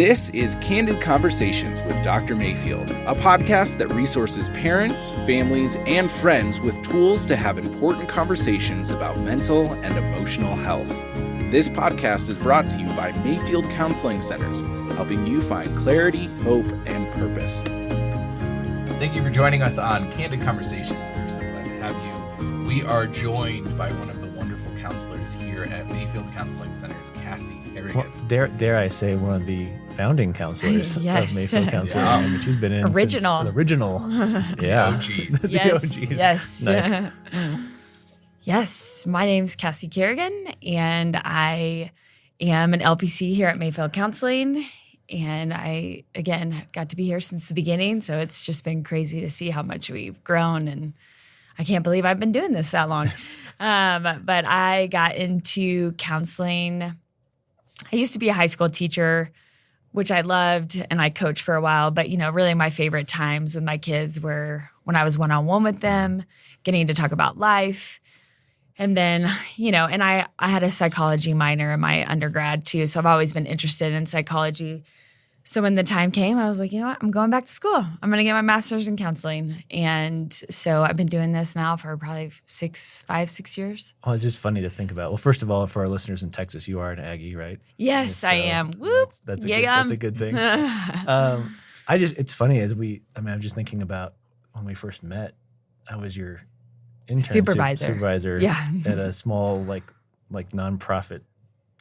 This is Candid Conversations with Dr. Mayfield, a podcast that resources parents, families, and friends with tools to have important conversations about mental and emotional health. This podcast is brought to you by Mayfield Counseling Centers, helping you find clarity, hope, and purpose. Thank you for joining us on Candid Conversations. We're so glad to have you. We are joined by one of the wonderful counselors here at Mayfield Counseling Centers, Cassie Carrigan. Well, dare I say one of the founding counselors Yes. of Mayfield Counseling. I mean, she's been in Original. since the original. Yeah. OGs. The OGs. Yes. Nice. Yes. My name's Cassie Carrigan, and I am an LPC here at Mayfield Counseling. And I, again, got to be here since the beginning. So it's just been crazy to see how much we've grown. And I can't believe I've been doing this that long. But I got into counseling. I used to be a high school teacher, which I loved, and I coached for a while. But, really my favorite times with my kids were when I was one-on-one with them, getting to talk about life. And then, and I had a psychology minor in my undergrad too. So I've always been interested in psychology. So when the time came, I was like, you know what? I'm going back to school. I'm going to get my master's in counseling. And so I've been doing this now for probably 6 years. Oh, it's just funny to think about. Well, first of all, for our listeners in Texas, you are an Aggie, right? Yes, So I am. Whoop. That's a good thing. It's funny I'm just thinking about when we first met. I was your intern supervisor at a small like nonprofit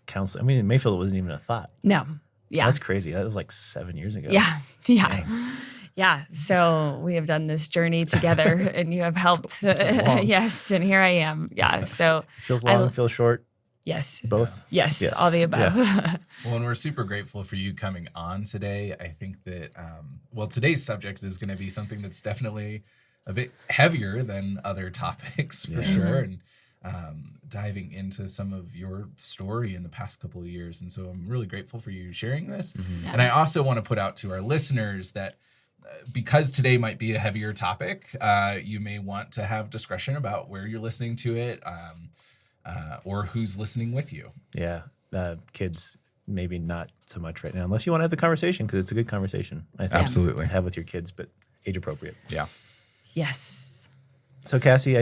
counseling. I mean, in Mayfield, it wasn't even a thought. No. Yeah. That's crazy. That was like 7 years ago. Yeah. Dang. Yeah. So we have done this journey together and you have helped. Yes. And here I am. Yeah. So feels long, feels short. Yes. Both? Yes. All the above. Yeah. Well, and we're super grateful for you coming on today. I think that, today's subject is going to be something that's definitely a bit heavier than other topics for sure. And diving into some of your story in the past couple of years. And so I'm really grateful for you sharing this. Mm-hmm. And I also want to put out to our listeners that because today might be a heavier topic, you may want to have discretion about where you're listening to it or who's listening with you. Yeah. Kids, maybe not so much right now, unless you want to have the conversation, because it's a good conversation, I think. Absolutely. Have with your kids, but age appropriate. Yeah. Yes. So, Cassie,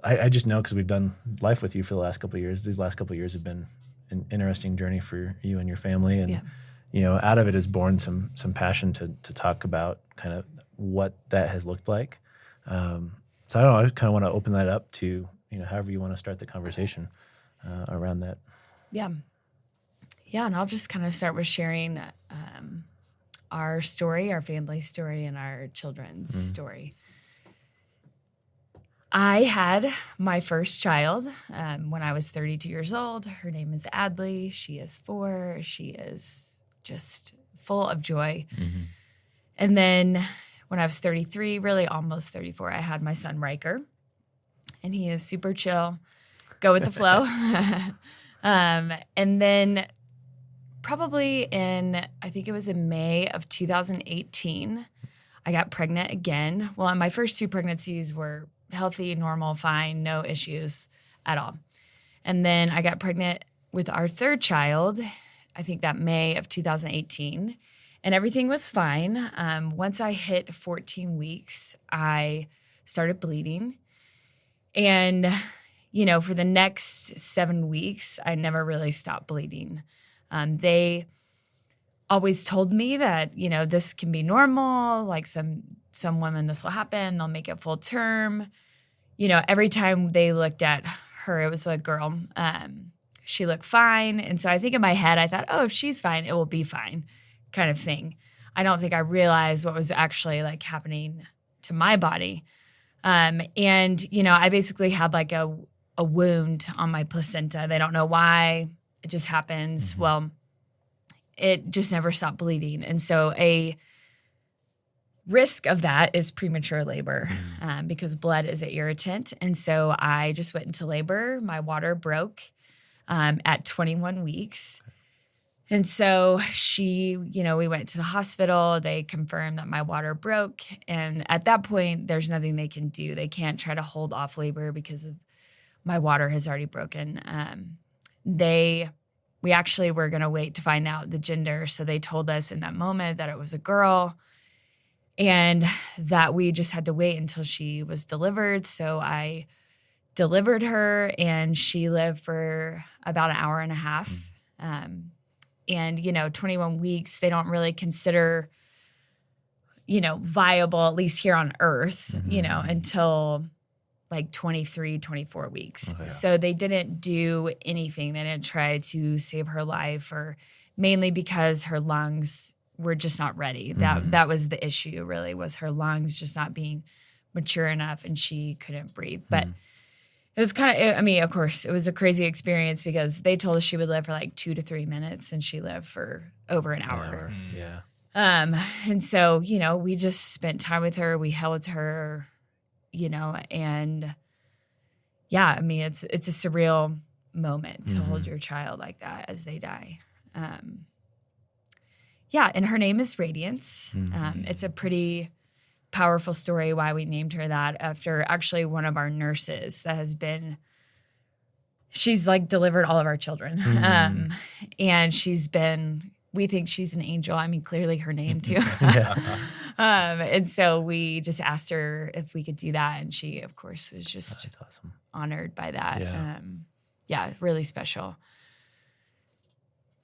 I just know because we've done life with you for the last couple of years. These last couple of years have been an interesting journey for you and your family. And, out of it is born some passion to talk about kind of what that has looked like. So I don't know, I just kind of want to open that up to, however you want to start the conversation around that. Yeah. Yeah. And I'll just kind of start with sharing our story, our family story, and our children's story. I had my first child when I was 32 years old. Her name is Adley. She is 4. She is just full of joy. Mm-hmm. And then when I was 33, really almost 34, I had my son Riker. And he is super chill, go with the flow. And then probably I think it was in May of 2018, I got pregnant again. Well, and my first 2 pregnancies were healthy, normal, fine, no issues at all. And then I got pregnant with our 3rd child, I think that May of 2018, and everything was fine. Once I hit 14 weeks, I started bleeding. And, for the next 7 weeks, I never really stopped bleeding. They always told me that, this can be normal, like some women, this will happen, they'll make it full term. Every time they looked at her, it was a girl. She looked fine. And so I think in my head, I thought, oh, if she's fine, it will be fine kind of thing. I don't think I realized what was actually like happening to my body. And, I basically had like a wound on my placenta. They don't know why. It just happens. Mm-hmm. Well, it just never stopped bleeding. And so a risk of that is premature labor because blood is an irritant. And so I just went into labor. My water broke at 21 weeks. And so we went to the hospital. They confirmed that my water broke. And at that point, there's nothing they can do. They can't try to hold off labor because my water has already broken. They we actually were going to wait to find out the gender. So they told us in that moment that it was a girl and that we just had to wait until she was delivered. So I delivered her and she lived for about an hour and a half. And, 21 weeks, they don't really consider, viable, at least here on Earth, until like 23, 24 weeks. Okay. So they didn't do anything. They didn't try to save her life, or mainly because her lungs were just not ready. That was the issue, really, was her lungs just not being mature enough and she couldn't breathe. But it was of course, it was a crazy experience because they told us she would live for like 2 to 3 minutes and she lived for over an hour. Yeah. And so, we just spent time with her. We held her, and yeah, it's a surreal moment to hold your child like that as they die. And her name is Radiance. It's a pretty powerful story why we named her that, after actually one of our nurses she's like delivered all of our children. And we think she's an angel. Clearly her name too. And so we just asked her if we could do that. And she, of course, was just That's awesome. honored by that. Yeah. Really special.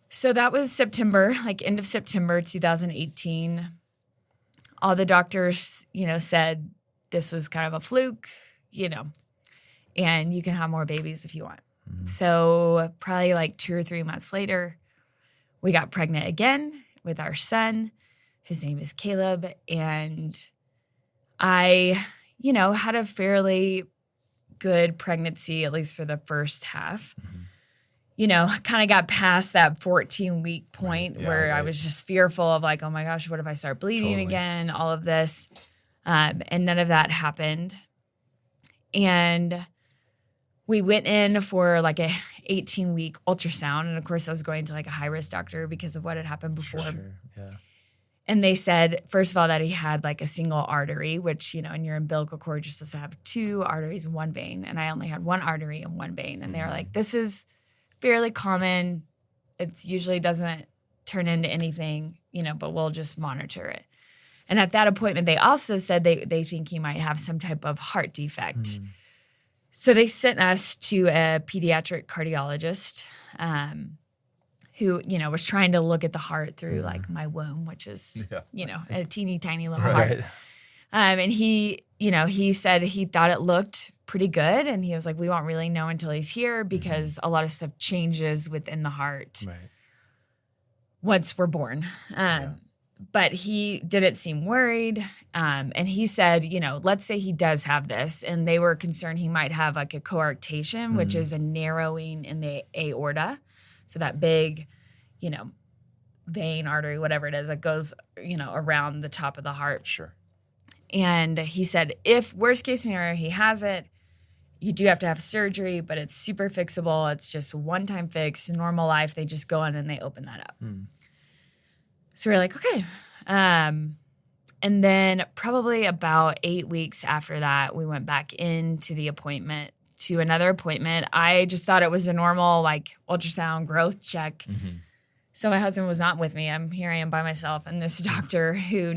So that was September, like end of September 2018. All the doctors, said this was kind of a fluke, and you can have more babies if you want. So probably like 2 or 3 months later, we got pregnant again with our son. His name is Caleb. And I, had a fairly good pregnancy, at least for the first half. Kind of got past that 14-week point where I was just fearful of like, oh my gosh, what if I start bleeding again? All of this. And none of that happened. And we went in for like a 18-week ultrasound. And of course I was going to like a high-risk doctor because of what had happened before. Sure. Yeah. And they said, first of all, that he had like a single artery, which, in your umbilical cord, you're supposed to have 2 arteries and 1 vein. And I only had 1 artery and 1 vein. And they were like, this is fairly common. It usually doesn't turn into anything, but we'll just monitor it. And at that appointment, they also said they think he might have some type of heart defect. So they sent us to a pediatric cardiologist who, was trying to look at the heart through like my womb, which is, a teeny tiny little heart. And he said he thought it looked pretty good. And he was like, we won't really know until he's here because a lot of stuff changes within the heart once we're born. But he didn't seem worried. And he said, let's say he does have this. And they were concerned he might have like a coarctation, which is a narrowing in the aorta. So that big, vein, artery, whatever it is, that goes, around the top of the heart. Sure. And he said, if worst case scenario, he has it, you do have to have surgery, but it's super fixable. It's just a one-time fix, normal life. They just go in and they open that up. So we're like, okay. And then probably about 8 weeks after that, we went back into another appointment. I just thought it was a normal like ultrasound growth check. So my husband was not with me. Here I am by myself. And this doctor who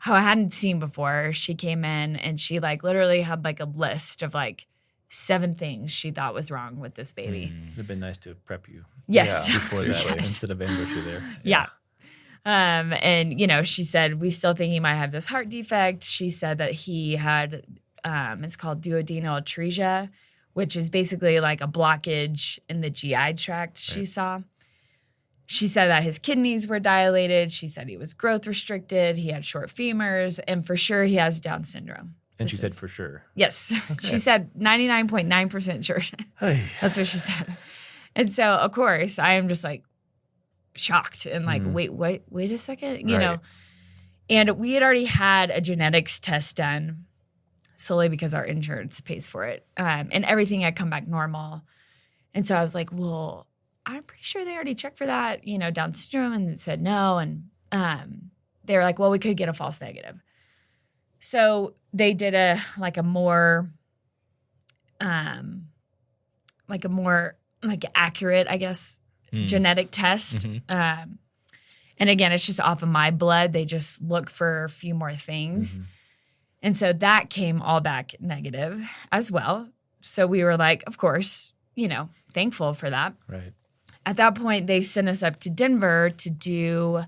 I hadn't seen before, she came in and she like literally had like a list of like 7 things she thought was wrong with this baby. It'd have been nice to prep you. Yes. Before that, Yes. instead of ambush you there. Yeah. And, she said, we still think he might have this heart defect. She said that he had, it's called duodenal atresia, which is basically like a blockage in the GI tract she saw. She said that his kidneys were dilated. She said he was growth restricted. He had short femurs, and for sure he has Down syndrome. And she said for sure. Yes. She said 99.9% sure. That's what she said. And so, of course, I am just like shocked and like, wait a second, you know. And we had already had a genetics test done solely because our insurance pays for it. And everything had come back normal. And so I was like, well, I'm pretty sure they already checked for that, Down syndrome, and it said no. And they were like, well, we could get a false negative. So they did a more accurate, I guess, genetic test. And again, it's just off of my blood. They just look for a few more things. And so that came all back negative as well. So we were like, of course, thankful for that. Right. At that point, they sent us up to Denver to do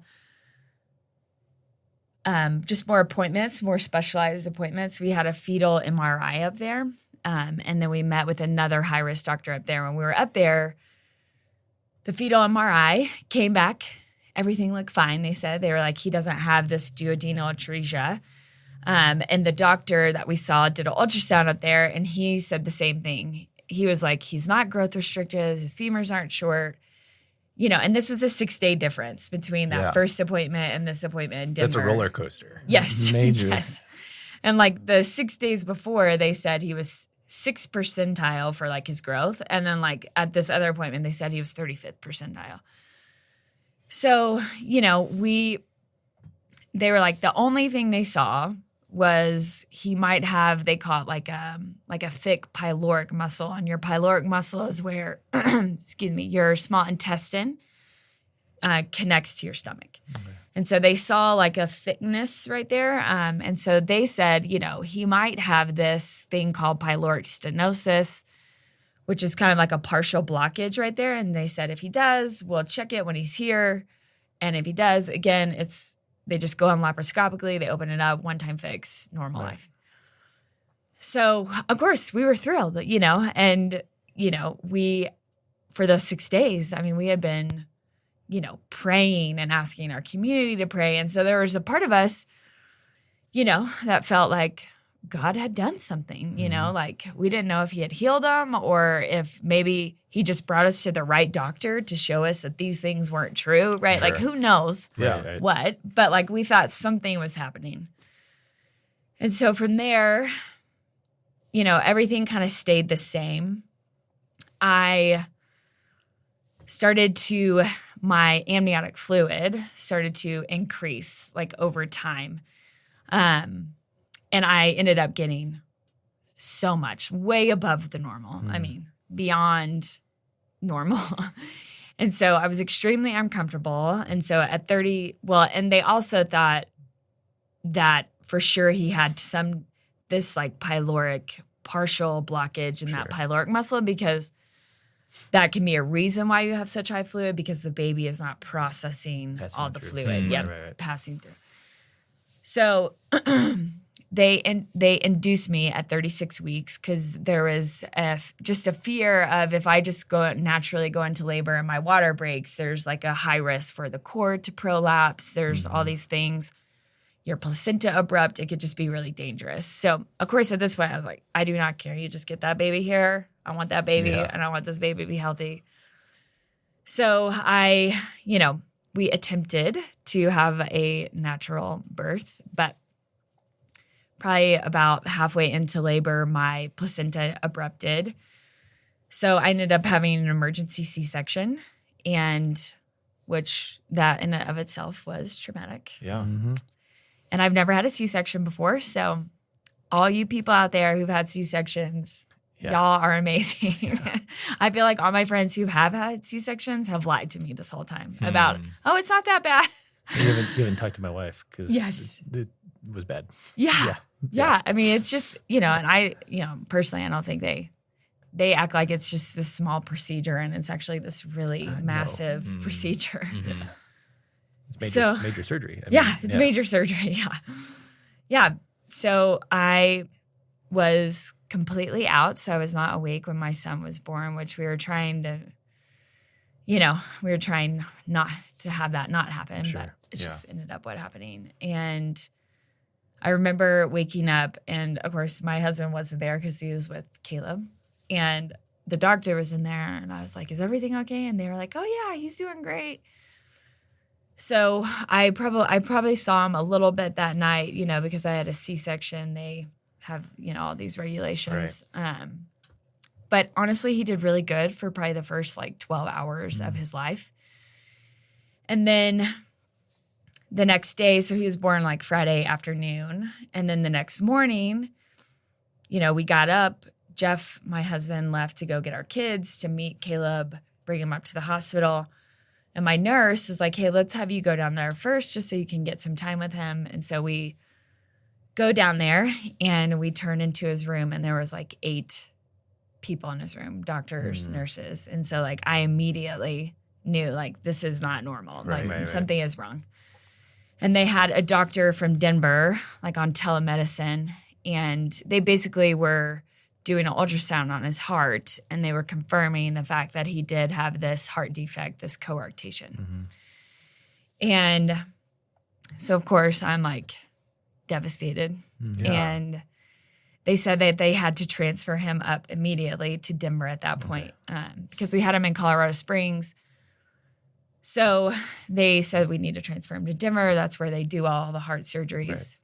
just more appointments, more specialized appointments. We had a fetal MRI up there. And then we met with another high-risk doctor up there. When we were up there, the fetal MRI came back. Everything looked fine, they said. They were like, he doesn't have this duodenal atresia. And the doctor that we saw did an ultrasound up there, and he said the same thing. He was like, he's not growth restricted. His femurs aren't short. And this was a 6-day difference between that first appointment and this appointment in Denver. That's a roller coaster. Yes. Major. Yes. And like the 6 days before, they said he was 6th percentile for like his growth. And then like at this other appointment, they said he was 35th percentile. So, they were like, the only thing they saw was he might have, they call it like a thick pyloric muscle. And your pyloric muscle is where, your small intestine connects to your stomach. Okay. And so they saw like a thickness right there. And so they said, he might have this thing called pyloric stenosis, which is kind of like a partial blockage right there. And they said, if he does, we'll check it when he's here. And if he does, again, they just go on laparoscopically, they open it up, one-time fix, normal life. So, of course, we were thrilled, and, we, for those 6 days, we had been, praying and asking our community to pray. And so there was a part of us, that felt like God had done something, like we didn't know if he had healed them or if maybe he just brought us to the right doctor to show us that these things weren't true, right? Sure. Like who knows what, but like we thought something was happening. And so from there, everything kind of stayed the same. My amniotic fluid started to increase like over time. And I ended up getting so much, way above the normal. Beyond normal. And so I was extremely uncomfortable. And so at 30, and they also thought that for sure he had this like pyloric partial blockage in that pyloric muscle, because that can be a reason why you have such high fluid, because the baby is not processing all the fluid. Passing through. So they induced me at 36 weeks because there was just a fear of if I just naturally go into labor and my water breaks, there's like a high risk for the cord to prolapse. There's all these things. Your placenta abrupt, it could just be really dangerous. So, of course, at this point, I was like, I do not care. You just get that baby here. I want that baby, and I want this baby to be healthy. So we attempted to have a natural birth, but probably about halfway into labor, my placenta abrupted. So I ended up having an emergency C-section, which that in and of itself was traumatic. Yeah. Mm-hmm. And I've never had a C-section before. So all you people out there who've had C-sections, y'all are amazing. Yeah. I feel like all my friends who have had C-sections have lied to me this whole time about, it's not that bad. You haven't talked to my wife because it was bad. Yeah. It's just, and I, personally, I don't think they act like it's just a small procedure, and it's actually this really massive procedure. Mm-hmm. It's major surgery. It's major surgery. Yeah. So I was completely out. So I was not awake when my son was born, which we were trying not to have that not happen, but it just ended up happening. And I remember waking up, and of course my husband wasn't there because he was with Caleb, and the doctor was in there, and I was like, is everything okay? And they were like, oh yeah, he's doing great. So I probably saw him a little bit that night, because I had a C-section. They have, all these regulations. Right. But honestly, he did really good for probably the first 12 hours of his life. And then the next day, so he was born Friday afternoon. And then the next morning, we got up. Jeff, my husband, left to go get our kids to meet Caleb bring him up to the hospital. And my nurse was like, hey, let's have you go down there first just so you can get some time with him. And so we go down there and we turn into his room, and there was like 8 people in his room, doctors, nurses. And so like I immediately knew like this is not normal. Something is wrong. And they had a doctor from Denver like on telemedicine, and they basically were doing an ultrasound on his heart, and they were confirming the fact that he did have this heart defect, this coarctation. And so of course I'm like devastated. And they said that they had to transfer him up immediately to Denver at that point because we had him in Colorado Springs. So they said we need to transfer him to Denver. That's where they do all the heart surgeries. Right.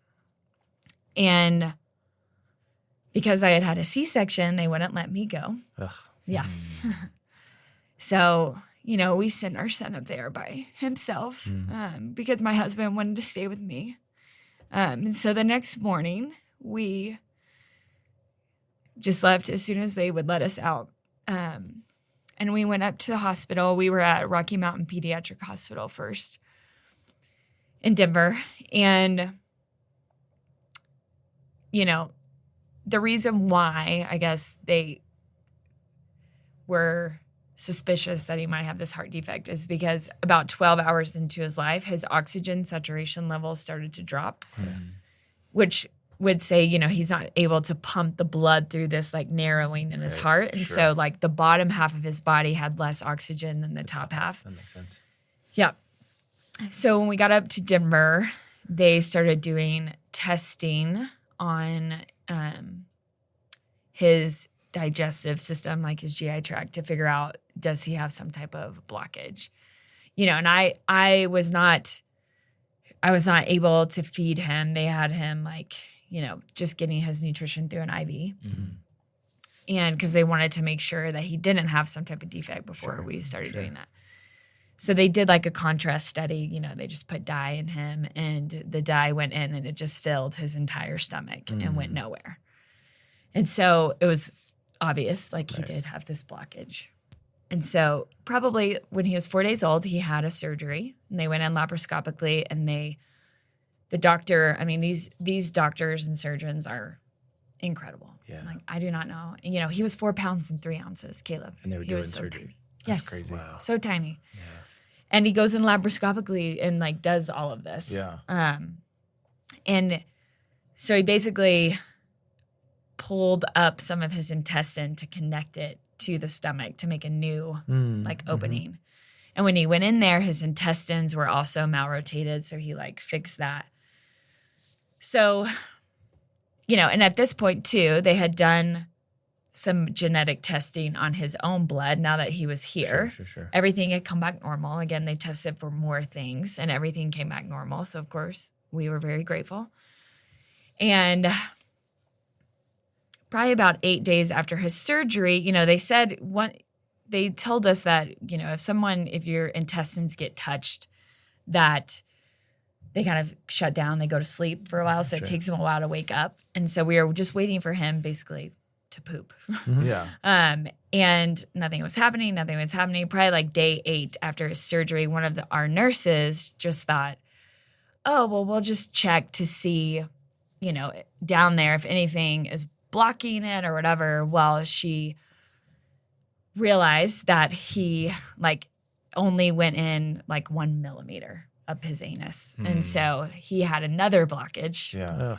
And because I had had a C-section, they wouldn't let me go. Ugh. Yeah. So, you know, we sent our son up there by himself because my husband wanted to stay with me. And so the next morning, we just left as soon as they would let us out. And we went up to the hospital. We were at Rocky Mountain Pediatric Hospital first in Denver. And, you know, the reason why, I guess, they were suspicious that he might have this heart defect is because about 12 hours into his life, his oxygen saturation levels started to drop, which would say, you know, he's not able to pump the blood through this like narrowing in his heart. And so like the bottom half of his body had less oxygen than the top half. That makes sense. Yeah. So when we got up to Denver, they started doing testing on his digestive system, like his GI tract, to figure out, does he have some type of blockage? You know, and I was not able to feed him. They had him like, you know, just getting his nutrition through an IV. And because they wanted to make sure that he didn't have some type of defect before we started doing that. So they did like a contrast study, you know, they just put dye in him, and the dye went in and it just filled his entire stomach and went nowhere. And so it was obvious, like he did have this blockage. And so probably when he was 4 days old, he had a surgery, and they went in laparoscopically, and the doctor, I mean, these doctors and surgeons are incredible. Yeah. Like, I do not know. And, you know, he was 4 pounds and 3 ounces, Caleb. And they were he doing was so surgery. tiny. That's Yes. crazy. Wow. So tiny. Yeah. And he goes in laparoscopically and like does all of this. Yeah. And so he basically pulled up some of his intestine to connect it to the stomach to make a new like opening. And when he went in there, his intestines were also malrotated. So he like fixed that. So, you know, and at this point too, they had done some genetic testing on his own blood now that he was here. Sure. Everything had come back normal. Again, they tested for more things and everything came back normal. So, of course, we were very grateful. And probably about 8 days after his surgery, you know, they told us that, you know, if your intestines get touched, that they kind of shut down, they go to sleep for a while. So it takes them a while to wake up. And so we were just waiting for him basically to poop. Yeah. And nothing was happening. Probably like day 8 after his surgery, one of our nurses just thought, oh, well, we'll just check to see, you know, down there if anything is blocking it or whatever. Well, she realized that he like only went in like 1 millimeter up his anus. And so he had another blockage. Yeah.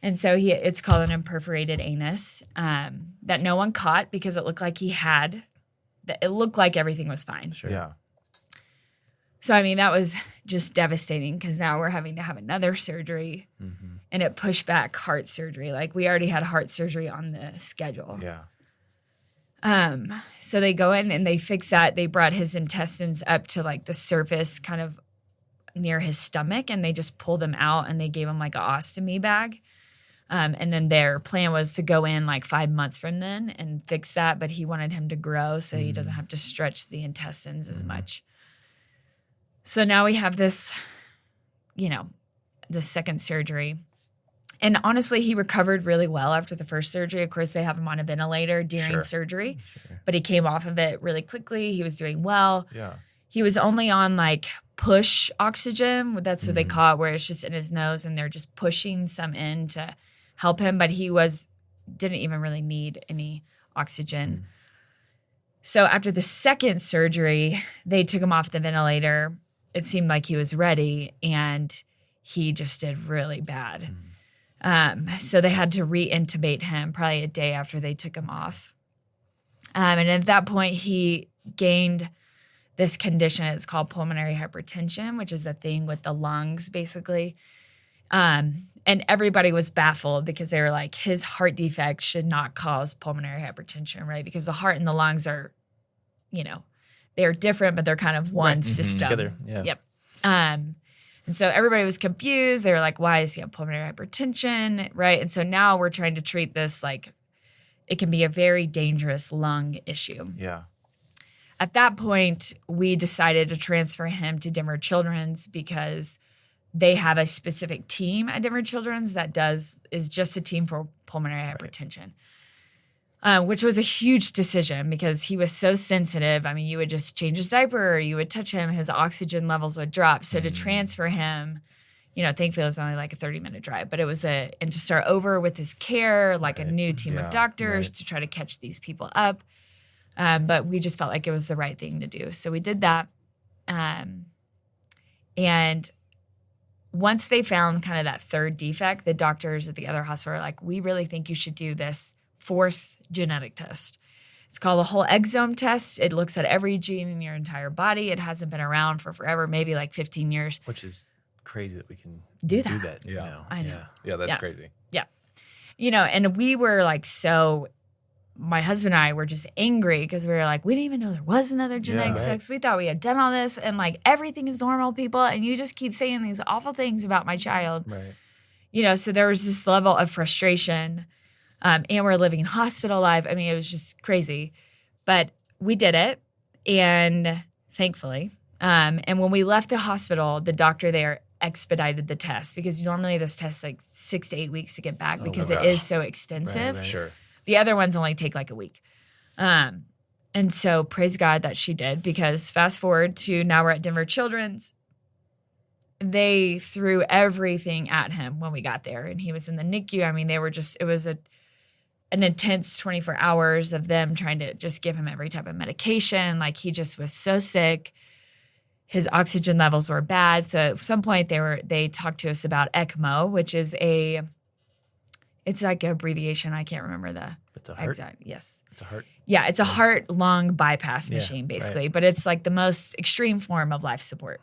And so it's called an imperforated anus that no one caught because it looked like it looked like everything was fine. Sure. Yeah. So, I mean, that was just devastating because now we're having to have another surgery and it pushed back heart surgery. Like we already had heart surgery on the schedule. Yeah. So they go in and they fix that. They brought his intestines up to like the surface kind of near his stomach and they just pulled them out and they gave him like an ostomy bag. And then their plan was to go in like 5 months from then and fix that. But he wanted him to grow so he doesn't have to stretch the intestines as much. So now we have this, you know, the second surgery. And honestly, he recovered really well after the first surgery. Of course, they have him on a ventilator during surgery, but he came off of it really quickly. He was doing well. Yeah. He was only on like push oxygen. That's what they call it, where it's just in his nose and they're just pushing some in to help him. But he didn't even really need any oxygen. So after the second surgery, they took him off the ventilator. It seemed like he was ready, and he just did really bad. So they had to re-intubate him probably a day after they took him off. And at that point, he gained this condition. It's called pulmonary hypertension, which is a thing with the lungs, basically. And everybody was baffled because they were like, his heart defect should not cause pulmonary hypertension, right? Because the heart and the lungs are, they're different, but they're kind of one system. Together, yeah. Yep. And so everybody was confused. They were like, why does he have pulmonary hypertension, right? And so now we're trying to treat this like it can be a very dangerous lung issue. Yeah. At that point, we decided to transfer him to Denver Children's because they have a specific team at Denver Children's that is just a team for pulmonary hypertension, which was a huge decision because he was so sensitive. I mean, you would just change his diaper or you would touch him, his oxygen levels would drop. So to transfer him, thankfully it was only like a 30-minute drive, but it was and to start over with his care, like a new team of doctors to try to catch these people up. But we just felt like it was the right thing to do. So we did that. And once they found kind of that third defect, the doctors at the other hospital were like, we really think you should do this fourth genetic test. It's called a whole exome test. It looks at every gene in your entire body. It hasn't been around for forever, maybe like 15 years. Which is crazy that we can do that. Yeah. Now. I know. Yeah, that's crazy. Yeah. And we were like my husband and I were just angry because we were like, we didn't even know there was another genetic test. We thought we had done all this and like everything is normal, people. And you just keep saying these awful things about my child. Right. So there was this level of frustration. And we're living hospital life. I mean, it was just crazy. But we did it. And thankfully. And when we left the hospital, the doctor there expedited the test because normally this takes like 6 to 8 weeks to get back because it is so extensive. Right. Sure. The other ones only take like a week. And so praise God that she did because fast forward to now we're at Denver Children's. They threw everything at him when we got there and he was in the NICU. I mean, it was an intense 24 hours of them trying to just give him every type of medication. Like he just was so sick. His oxygen levels were bad. So at some point they talked to us about ECMO, which is it's like an abbreviation. I can't remember the exact. Yes. It's a heart. Yeah, it's a heart-lung bypass machine, basically. Right. But it's like the most extreme form of life support.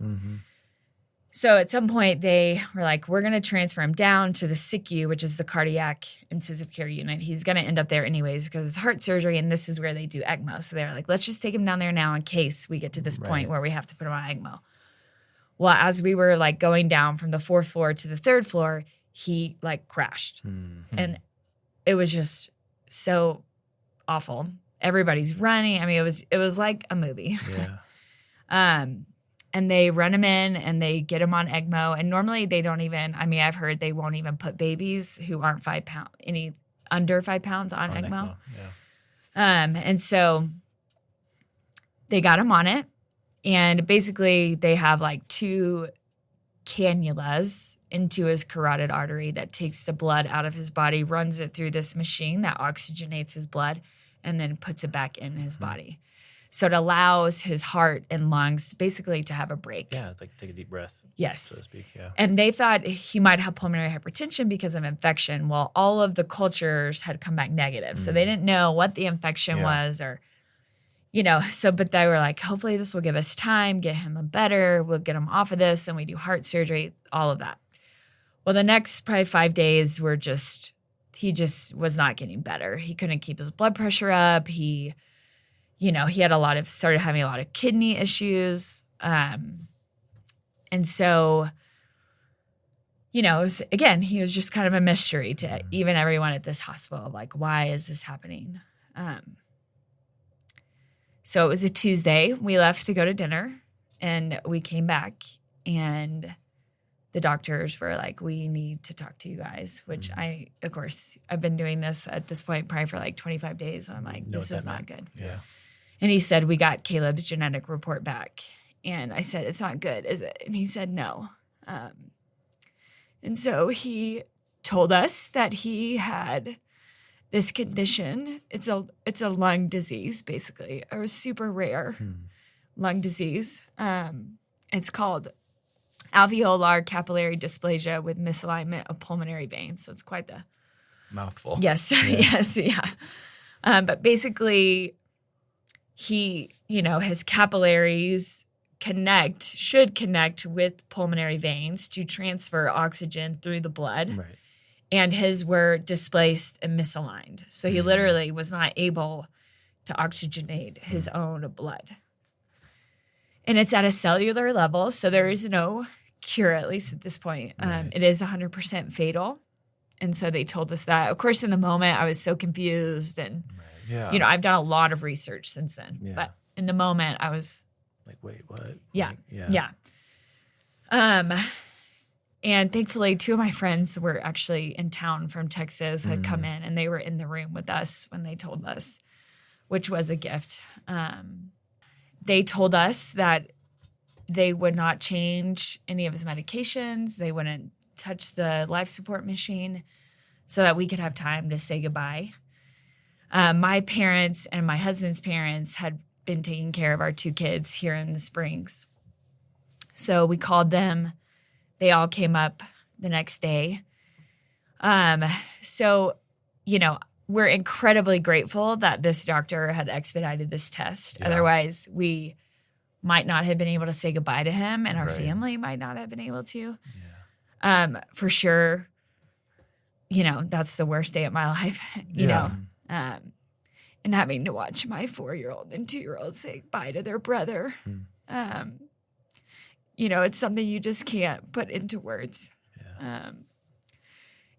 So at some point, they were like, we're going to transfer him down to the SICU, which is the cardiac intensive care unit. He's going to end up there anyways because it's heart surgery, and this is where they do ECMO. So they're like, let's just take him down there now in case we get to this point where we have to put him on ECMO. Well, as we were like going down from the 4th floor to the 3rd floor, he like crashed. And it was just so awful. Everybody's running. I mean, it was like a movie. Yeah. And they run him in and they get him on ECMO. And normally they don't even, I've heard they won't even put babies who aren't 5 pounds, any under 5 pounds on ECMO. Yeah. And so they got him on it. And basically they have like 2 cannulas into his carotid artery that takes the blood out of his body, runs it through this machine that oxygenates his blood, and then puts it back in his body. So it allows his heart and lungs basically to have a break. Yeah, like take a deep breath. Yes. So to speak, yeah. And they thought he might have pulmonary hypertension because of infection. Well, all of the cultures had come back negative. So they didn't know what the infection was or, but they were like, hopefully this will give us time, get him better. We'll get him off of this. Then we do heart surgery, all of that. Well, the next probably 5 days were he just was not getting better. He couldn't keep his blood pressure up. He had started having a lot of kidney issues. And so, he was just kind of a mystery to even everyone at this hospital. Like, why is this happening? So it was a Tuesday. We left to go to dinner and we came back and the doctors were like, we need to talk to you guys, which of course, I've been doing this at this point probably for like 25 days. I'm like, this is not good. Yeah. And he said, we got Caleb's genetic report back. And I said, it's not good, is it? And he said, no. And so he told us that he had this condition. It's a lung disease, basically, or a super rare lung disease. It's called alveolar capillary dysplasia with misalignment of pulmonary veins. So it's quite the mouthful. Yes, yeah. But basically, he, his capillaries should connect with pulmonary veins to transfer oxygen through the blood. Right. And his were displaced and misaligned. So he literally was not able to oxygenate his own blood. And it's at a cellular level, so there is no cure, at least at this point. It is 100% fatal. And so they told us that. Of course, in the moment, I was so confused. And, I've done a lot of research since then. Yeah. But in the moment, I was like, wait, what? Yeah. Like, yeah. And thankfully, two of my friends were actually in town from Texas, had come in, and they were in the room with us when they told us, which was a gift. They told us that they would not change any of his medications. They wouldn't touch the life support machine so that we could have time to say goodbye. My parents and my husband's parents had been taking care of our two kids here in the Springs. So we called them. They all came up the next day. So, we're incredibly grateful that this doctor had expedited this test. Yeah. Otherwise, we might not have been able to say goodbye to him, and our family might not have been able to. Yeah. For sure, that's the worst day of my life, you know. And having to watch my 4-year-old and 2-year-old say goodbye to their brother. It's something you just can't put into words. Yeah.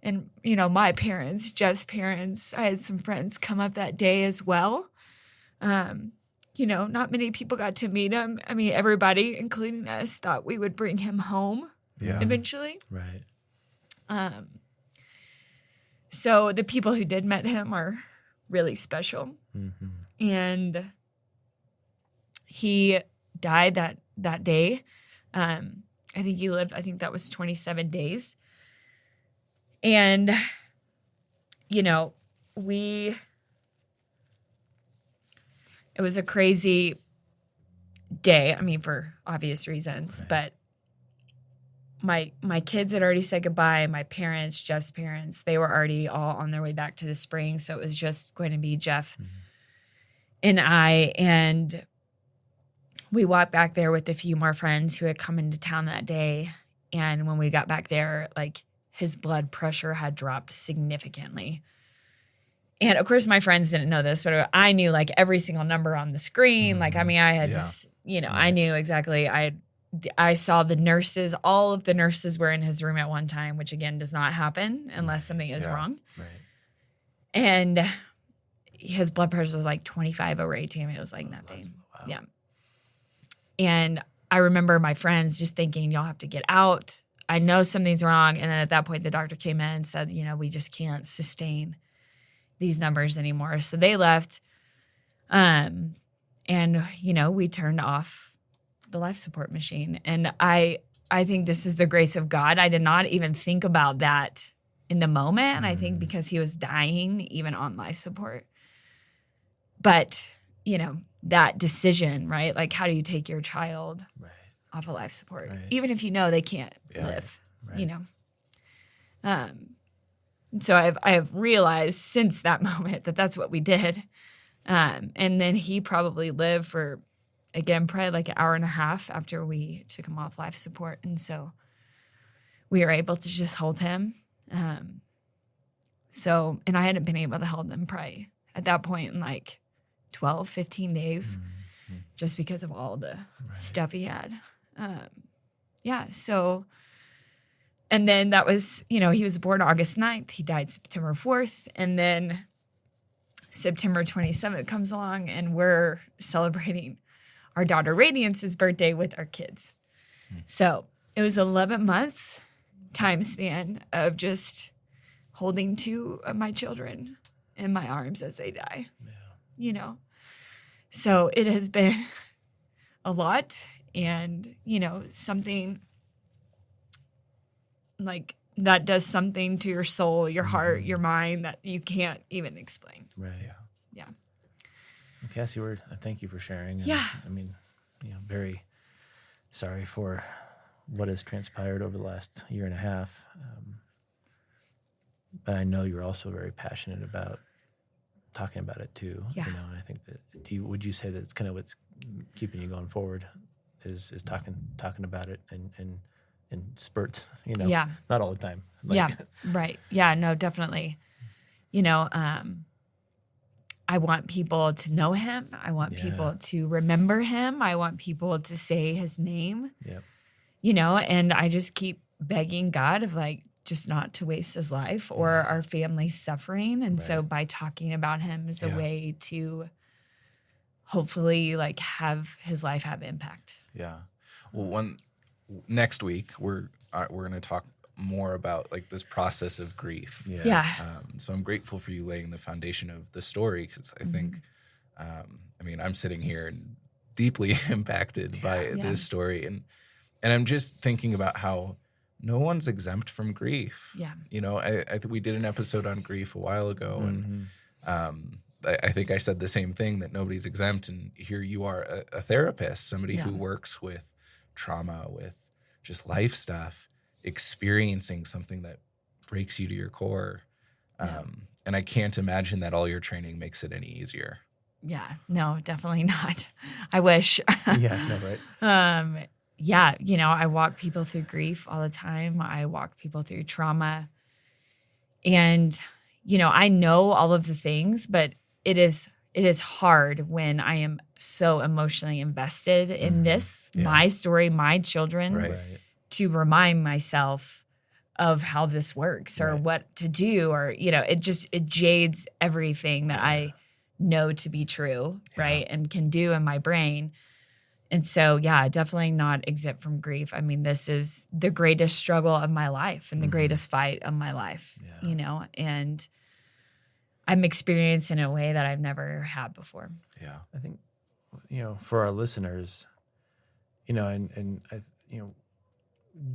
And my parents, Jeff's parents, I had some friends come up that day as well. Not many people got to meet him. I mean, everybody, including us, thought we would bring him home eventually. Right. So the people who did meet him are really special. Mm-hmm. And he died that day. I think that was 27 days. And, it was a crazy day. I mean, for obvious reasons, but my kids had already said goodbye. My parents, Jeff's parents, they were already all on their way back to the Springs. So it was just going to be Jeff and I, and we walked back there with a few more friends who had come into town that day. And when we got back there, his blood pressure had dropped significantly. And of course, my friends didn't know this, but I knew every single number on the screen. I had this, I knew exactly. I saw the nurses, all of the nurses were in his room at one time, which again does not happen unless something is wrong. Right. And his blood pressure was 25 over 18. It was nothing. Wow. Yeah. And I remember my friends just thinking, y'all have to get out. I know something's wrong. And then at that point, the doctor came in and said, we just can't sustain these numbers anymore. So they left. And, we turned off the life support machine. And I think this is the grace of God. I did not even think about that in the moment. And I think because he was dying, even on life support. But, that decision, right? How do you take your child off of life support? Right. Even if they can't live, So I have realized since that moment that that's what we did. And then he probably lived for, again, probably an hour and a half after we took him off life support. And so we were able to just hold him. And I hadn't been able to hold him probably at that point in 12, 15 days just because of all the stuff he had. So, and then that was, he was born August 9th. He died September 4th. And then September 27th comes along and we're celebrating our daughter Radiance's birthday with our kids. So it was 11 months time span of just holding two of my children in my arms as they die, you know? So it has been a lot, and, you know, something like that does something to your soul, your heart, your mind that you can't even explain. Right. Yeah. Well, Cassie, thank you for sharing. And, Yeah. I mean, you know, very sorry for what has transpired over the last year and a half. But I know you're also very passionate about talking about it too. Yeah. You know, and I think that would you say that it's kind of what's keeping you going forward is talking about it and in spurts, you know? Yeah. Not all the time. Yeah. Right. Yeah, no, definitely. You know, I want people to know him. I want people to remember him. I want people to say his name. Yep. You know, and I just keep begging God of like just not to waste his life or our family's suffering. And so by talking about him is a way to hopefully like have his life have impact. Yeah. Well, next week we're going to talk more about like this process of grief. Yeah. So I'm grateful for you laying the foundation of the story, because I think, I mean, I'm sitting here and deeply impacted by this story, and I'm just thinking about how no one's exempt from grief. Yeah. You know, I think we did an episode on grief a while ago, and I think I said the same thing, that nobody's exempt. And here you are, a therapist, somebody who works with trauma, with just life stuff, experiencing something that breaks you to your core. And I can't imagine that all your training makes it any easier. Yeah, no, definitely not. I wish. Yeah, no, right. Yeah, you know, I walk people through grief all the time. I walk people through trauma. And, you know, I know all of the things, but it is hard when I am so emotionally invested in this, my story, my children, to remind myself of how this works or what to do, or, you know, it jades everything that I know to be true, right, and can do in my brain. And so, yeah, definitely not exempt from grief. I mean, this is the greatest struggle of my life and the greatest fight of my life, you know, and I'm experiencing it in a way that I've never had before. Yeah. I think, you know, for our listeners, you know, and you know,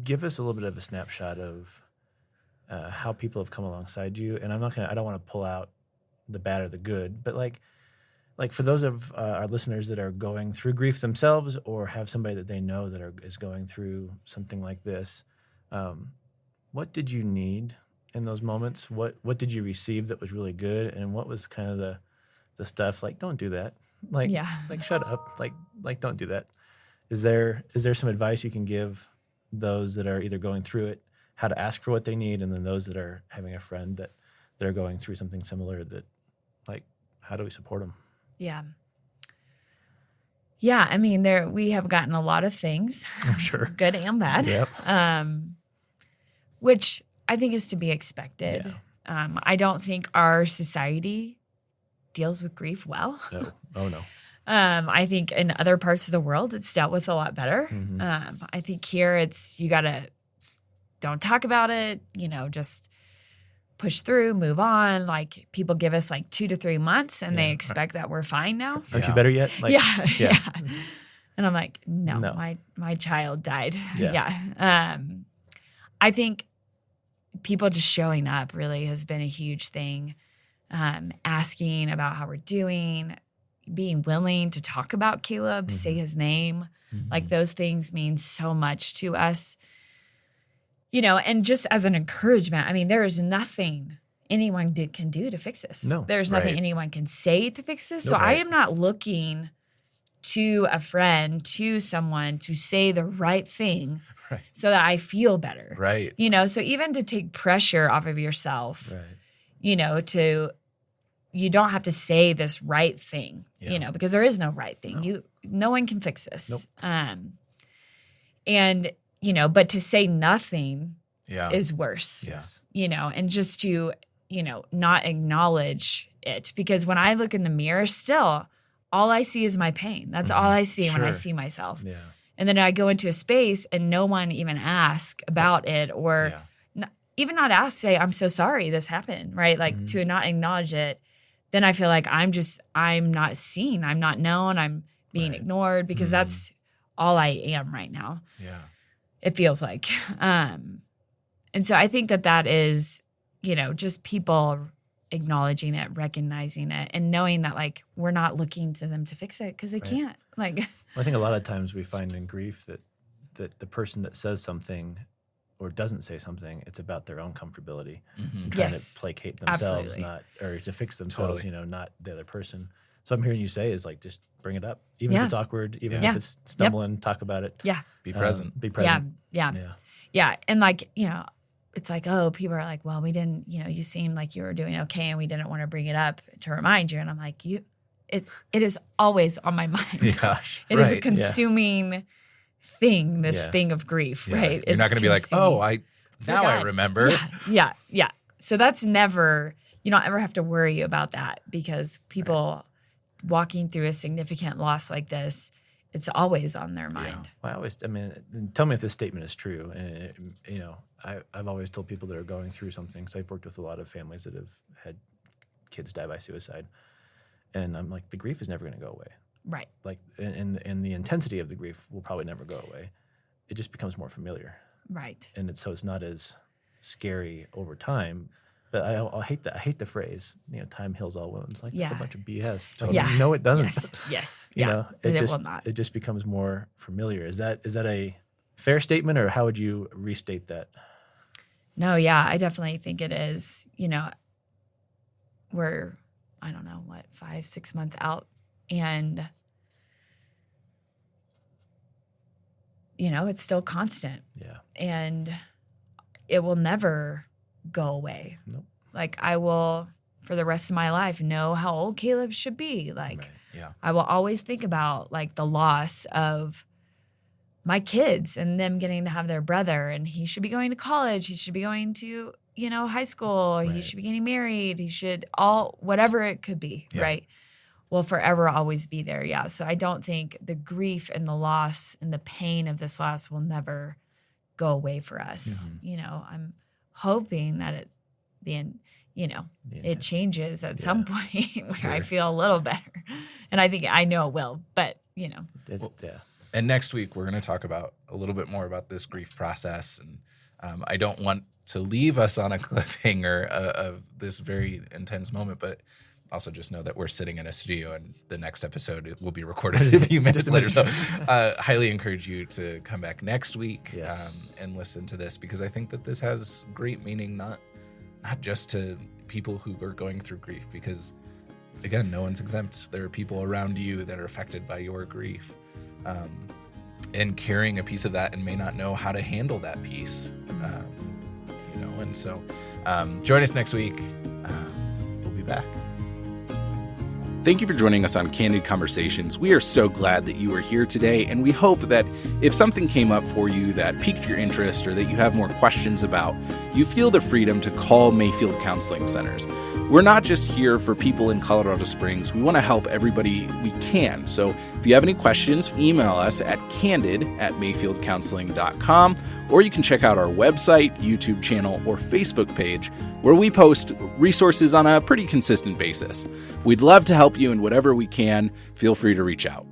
give us a little bit of a snapshot of how people have come alongside you. And I don't want to pull out the bad or the good, but like for those of our listeners that are going through grief themselves or have somebody that they know that is going through something like this, what did you need in those moments? What did you receive that was really good, and what was kind of the stuff like, don't do that, like shut up, like don't do that? Is there some advice you can give those that are either going through it, how to ask for what they need, and then those that are having a friend that they're going through something similar, that like, how do we support them? Yeah. Yeah, I mean, we have gotten a lot of things, I'm sure, good and bad, which I think is to be expected. Yeah. I don't think our society deals with grief well. No. Oh, no. I think in other parts of the world, it's dealt with a lot better. I think here don't talk about it, you know, just push through, move on. Like, people give us like 2 to 3 months and they expect that we're fine now. Aren't you better yet? Like, yeah. And I'm like, no. My child died. Yeah. I think people just showing up really has been a huge thing. Asking about how we're doing, being willing to talk about Caleb, say his name, like those things mean so much to us. You know, and just as an encouragement, I mean, there is nothing anyone can do to fix this. No. There's nothing anyone can say to fix this. No, so I am not looking to a friend, to someone to say the right thing so that I feel better. Right. You know, so even to take pressure off of yourself, you know, you don't have to say this right thing, you know, because there is no right thing. No one can fix this. Nope. And, you know, but to say nothing is worse. Yes. You know, and just to, you know, not acknowledge it. Because when I look in the mirror still, all I see is my pain. That's all I see when I see myself. Yeah. And then I go into a space and no one even asks about it or even not ask, say, I'm so sorry this happened, right? Like to not acknowledge it. Then I feel like I'm not seen. I'm not known. I'm being ignored because that's all I am right now. Yeah. It feels like. And so I think that is, just people acknowledging it, recognizing it, and knowing that like we're not looking to them to fix it because they can't. Like, well, I think a lot of times we find in grief that the person that says something or doesn't say something, it's about their own comfortability and trying to placate themselves, or to fix themselves, not the other person. So I'm hearing you say is like just bring it up, even if it's awkward, even if it's stumbling, talk about it. Yeah, be present. Be present. Yeah, and like it's like, oh, people are like, well, we didn't, you seemed like you were doing okay, and we didn't want to bring it up to remind you. And I'm like, it is always on my mind. Gosh, it is a consuming thing, this thing of grief, right? You're not going to be like, oh, I remember. Yeah. So that's never, you don't ever have to worry about that because people walking through a significant loss like this, it's always on their mind. Yeah. Well, tell me if this statement is true. And, I've always told people that are going through something, because I've worked with a lot of families that have had kids die by suicide. And I'm like, the grief is never going to go away. Right. Like, and the intensity of the grief will probably never go away. It just becomes more familiar. Right. And so it's not as scary over time. But I hate that. I hate the phrase, time heals all wounds. Like, that's a bunch of BS. Like, no, it doesn't. Yes. It will not. It just becomes more familiar. Is that a fair statement, or how would you restate that? No, yeah, I definitely think it is. We're, 5-6 months out, and it's still constant. Yeah. And it will never go away. Nope. Like, I will, for the rest of my life, know how old Caleb should be. Like, I will always think about like the loss of my kids and them getting to have their brother, and he should be going to college. He should be going to, high school. He should be getting married. He should whatever it could be, right? Will forever always be there. Yeah. So I don't think the grief and the loss and the pain of this loss will never go away for us. I'm hoping that at the end, it changes at some point where I feel a little better. And I know it will, but And next week, we're going to talk about a little bit more about this grief process. And I don't want to leave us on a cliffhanger of this very intense moment, but also just know that we're sitting in a studio and the next episode will be recorded a few minutes later. So highly encourage you to come back next week and listen to this, because I think that this has great meaning, not just to people who are going through grief, because, again, no one's exempt. There are people around you that are affected by your grief. And carrying a piece of that and may not know how to handle that piece, and so join us next week. We'll be back. Thank you for joining us on Candid Conversations. We are so glad that you are here today, and we hope that if something came up for you that piqued your interest or that you have more questions about, you feel the freedom to call Mayfield Counseling Centers. We're not just here for people in Colorado Springs. We want to help everybody we can. So if you have any questions, email us at candid@mayfieldcounseling.com, or you can check out our website, YouTube channel, or Facebook page, where we post resources on a pretty consistent basis. We'd love to help you in whatever we can. Feel free to reach out.